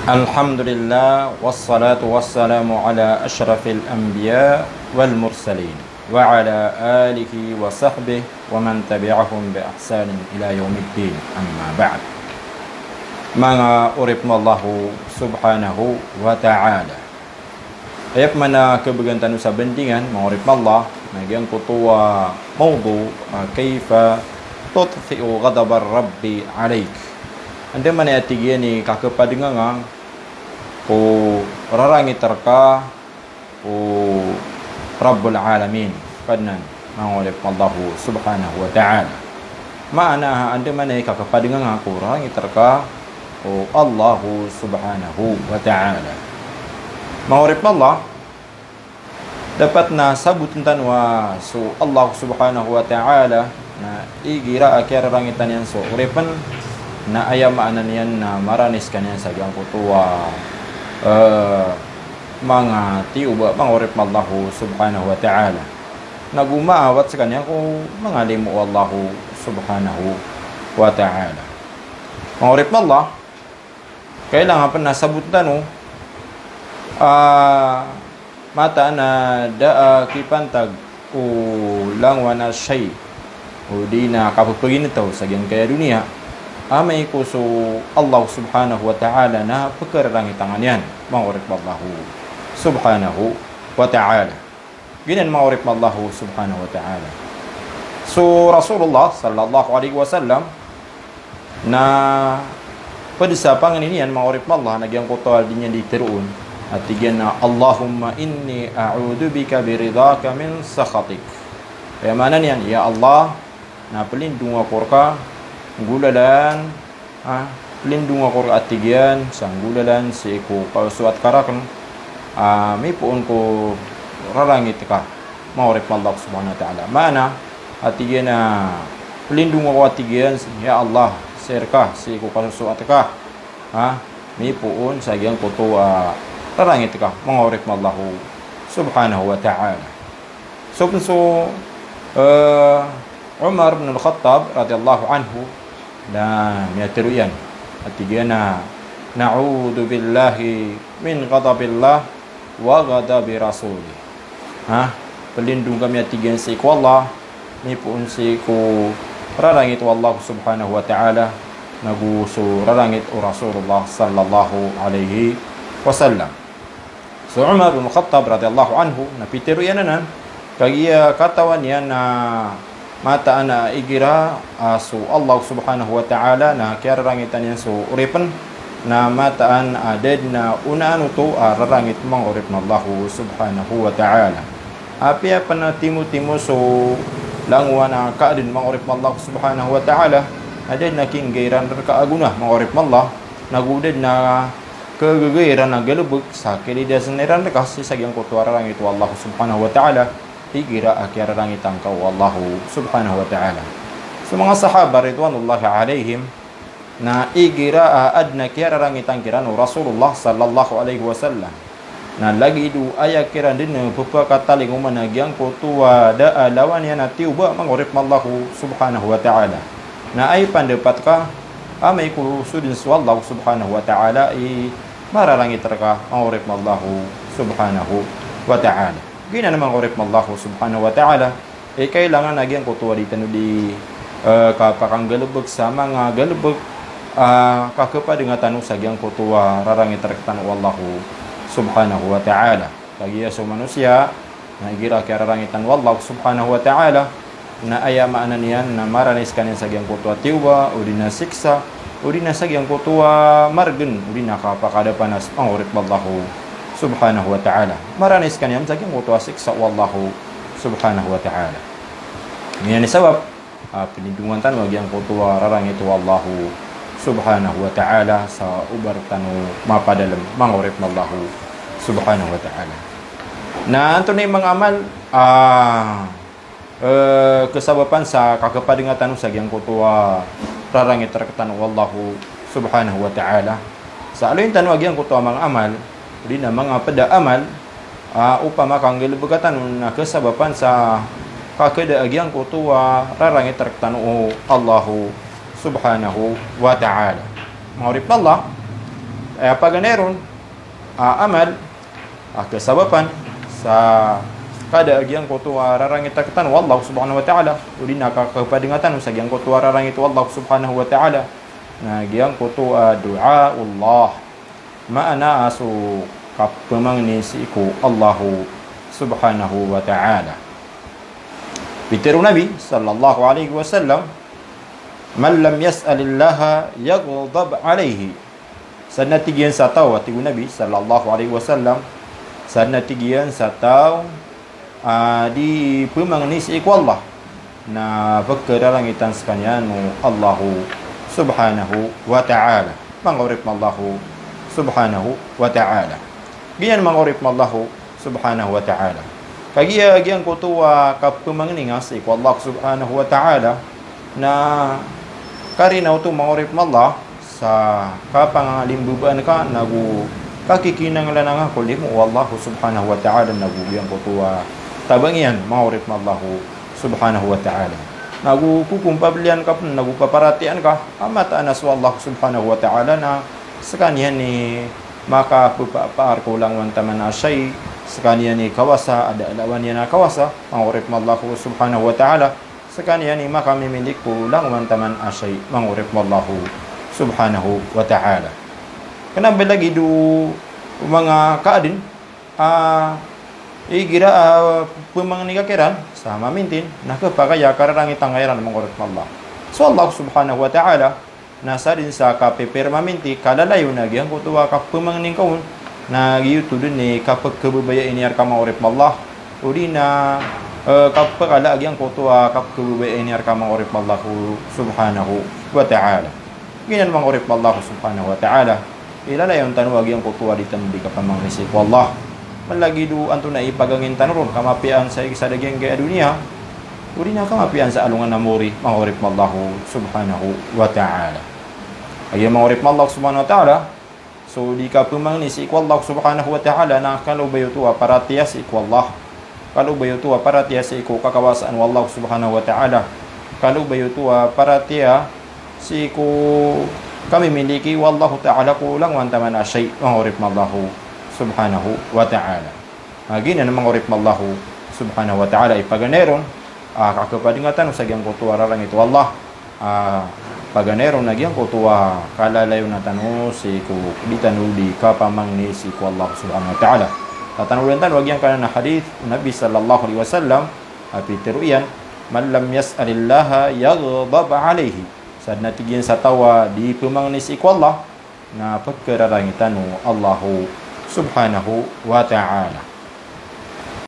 الحمد لله والصلاة والسلام على أشرف الأنبياء والمرسلين وعلى آله وصحبه ومن تبعهم بإحسان إلى يوم الدين أما بعد mga urip mo Allah subhanahu wa ta'ala. Ayak mana kebegantan sa bendingan mga urip mo Allah nagyang kutuwa mawdu kayfa tutfi'u ghadab ar-rabbi alayk. Anda mana atigyan ni kakapadengang o rarangit ka o Rabbul Alamin kanan mga urip mo Allah subhanahu wa ta'ala. Maana anda mana kakapadengang ko rarangit ka o Allah subhanahu wa ta'ala. Ma'urip Allah dapat na sabutan wa so Allah subhanahu wa ta'ala na igira akhir rangitan yan so uripan na ayamaan yan na maranis kanyan sa giyang kutuwa mga tiuba ma'urip Allah subhanahu wa ta'ala nagumaawat sa kanya kung mga limu Allah subhanahu wa ta'ala. Ma'urip Allah kailangan pa nasabutan mata na daa kipantag o langwa na siyay o di na kapapaginitaw sa gyan kaya dunia amay ko so Allah subhanahu wa ta'ala na pagkararangitangan yan ma'urip Allah subhanahu wa ta'ala ginan ma'urip Allah subhanahu wa ta'ala. So Rasulullah sallallahu alaihi wasallam na pada sa panganinian ma'urip Allah nagyang kutual din yan ditiroon at tigyan na Allahumma inni a'udhu bika biridhaka min sakhatik. Kaya manan yan, ya Allah na pelindung ako ka gulalan pelindung ako at tigyan sa gulalan si ko kausuat karakan may puon ko rarangit ka ma'urip Allah subhanahu wa ta'ala. Mana at tigyan na pelindung ako at tigyan ya Allah serka si ko kasusuat ka may puon sa giyang kuto rarangit ka ma'urip Allah subhanahu wa ta'ala. So Umar bin Al-Khattab radhiyallahu anhu na miyatiru yan at tigyan na na'udhu billahi min ghadabillah wa ghadabi rasuli pelindung kami at tigyan sa iku Allah may puon sa iku rarangit Allah subhanahu wa ta'ala naguso rarangit o Rasulullah sallallahu alaihi wasallam. So Umar bin Khattab radhiyallahu anhu napitiru yan na kagiya katawan yan na mata na igira so Allah subhanahu wa ta'ala na kaya rarangitan yan so uripan na mataan aded na unaan ito rarangit mang urip na Allah subhanahu wa ta'ala. Apia pa na timo so langwa na kaadin mang urip Allah subhanahu wa ta'ala aded na kinggairan kaaguna mang urip Allah naguded na kagagairan na galubog sa kilidasan na iran kasi sa giyang kutuwara lang ito Allah subhanahu wa ta'ala igira akyara lang itang ka Allah subhanahu wa ta'ala. So mga sahaba ridwanullahi alaihim na igira adna kyara lang itang kiran Rasulullah sallallahu alaihi wasallam na lagi itu ayak kiran din pupakataling umanagyang kutuwa da alawan yan at tiuba mangurip Allah subhanahu wa ta'ala na ay pandapat ka amay kusudin sa Allah subhanahu wa ta'ala mararangit ka mangurip Allah subhanahu wa ta'ala. Gina naman mangurip Allah subhanahu wa ta'ala kailangan nagyang kutuwa dito di kapakang galubog sa mga galubog kakapa dengan tanong sa gyang kutuwa rarangit ka tanong Allah subhanahu wa ta'ala. Kagiya sa manusia na igira kaya rarangitan wallahu subhanahu wa ta'ala na ayamaan niyan na maranis kanin sa gyang kutuwa tiwa o di na siksa o di na sa gyang kutuwa margen o di na kapakadapanas pangurip wallahu subhanahu wa ta'ala maranis kanin sa gyang kutuwa siksa wallahu subhanahu wa ta'ala. Ngayon ni sabab pinindungan tan wag gyang kutuwa rarangit wallahu subhanahu wa ta'ala sa ubar tanu mapadalam mangurip wallahu subhanahu wa ta'ala. Na anto na yung mga amal kesababan sa kakapadingatan sa giyang kutuwa rarangit rakatan wallahu subhanahu wa ta'ala. Sa aloy tanong giyang kutuwa mga amal di na mga pada amal upama kang gilubugatan na kesababan sa kakada agyang kutuwa rarangit rakatan Allahu subhanahu wa ta'ala. Ma'urip Allah Apa ganeron amal kesababan sa kada agian ko tu rarangit taktan wallahu subhanahu wa ta'ala udina ka kapadingatan sa agian ko tu rarangit wallahu subhanahu wa ta'ala na agian ko tu doa Allah maana asu kapemangni si ku Allahu subhanahu wa ta'ala. Bitiru Nabi sallallahu alaihi wasallam, man lam yas'alillaha yaghdab alaihi. Sana tigian sa tao atigu Nabi sallallahu alaihi wasallam, sana tigian sa tao di pemangni si iku Allah na pagkaralangitan sa kanya no Allahu subhanahu wa ta'ala. Mangurip Allahu subhanahu wa ta'ala. Giyan mangurip Allahu subhanahu wa ta'ala. Kagiya agian ko to kapumangningas iku Allah subhanahu wa ta'ala na karinaw to mangurip Allah sa kapangalimbuban ka nagu kakikinang lanang ko limu Allah subhanahu wa ta'ala nagu giyan ko to tabangian mangurip Allah subhanahu wa ta'ala nagu kukumpablian ka nagu paparatian ka amat anas Allah subhanahu wa ta'ala na sekanian ni maka pupaar ko lang wantaman asyai sekanian ni kawasa ada lawan yan na kawasa mangurip Allah subhanahu wa ta'ala sekanian ni maka mimilik ko lang wantaman asyai mangurip Allah subhanahu wa ta'ala. Kenapa lagi do mga kaadin igira pemangnigakiran sama mintin nakapakaya kararang itangayran mangurip Allah. So Allah subhanahu wa ta'ala nasa din sa kapipirmaminti kalalayo na giyang kutuwa kapumangning kaun na giyuto dun ni kapag kababaya iniyar ka mangurip Allah uli na kapag ala giyang kutuwa kapag kababaya iniyar ka mangurip Allah subhanahu wa ta'ala. Ginan mangurip Allah subhanahu wa ta'ala ilalayon tanuwag giyang kutuwa dito hindi ka pamangnisip Allah malagi do anto na ipagangin tanron kamapian sa iksadagyan gaya dunia uli na kamapian sa alungan na muri mangurip Allah subhanahu wa ta'ala. Ayun mangurip Allah subhanahu wa ta'ala so di ka pumangnis iku Allah subhanahu wa ta'ala na kalau bayo tuwa para tiyas iku Allah kalau bayo tuwa para tiyas iku kakawasaan wallahu subhanahu wa ta'ala kalau bayo tuwa para tiya si iku kami miliki wallahu ta'ala kulang wantaman asyai mangurip Allah subhanahu wa ta'ala. Gina na mangurip Allah subhanahu wa ta'ala ipaganeron kakapadingatan sa giyang kutuwa rarang ito Allah paganeron na giyang kutuwa kalalayo na tanu si ku di tanu di kapamangni si ku Allah subhanahu wa ta'ala. Tatanulan tan wag yang kana hadith Nabi sallallahu alaihi wasallam apitiruyan man lam yas'alillaha yaghdab alaihi sad natigyan sa tawa di pemangni si ku Allah na pagkararangitan Allah subhanahu wa ta'ala.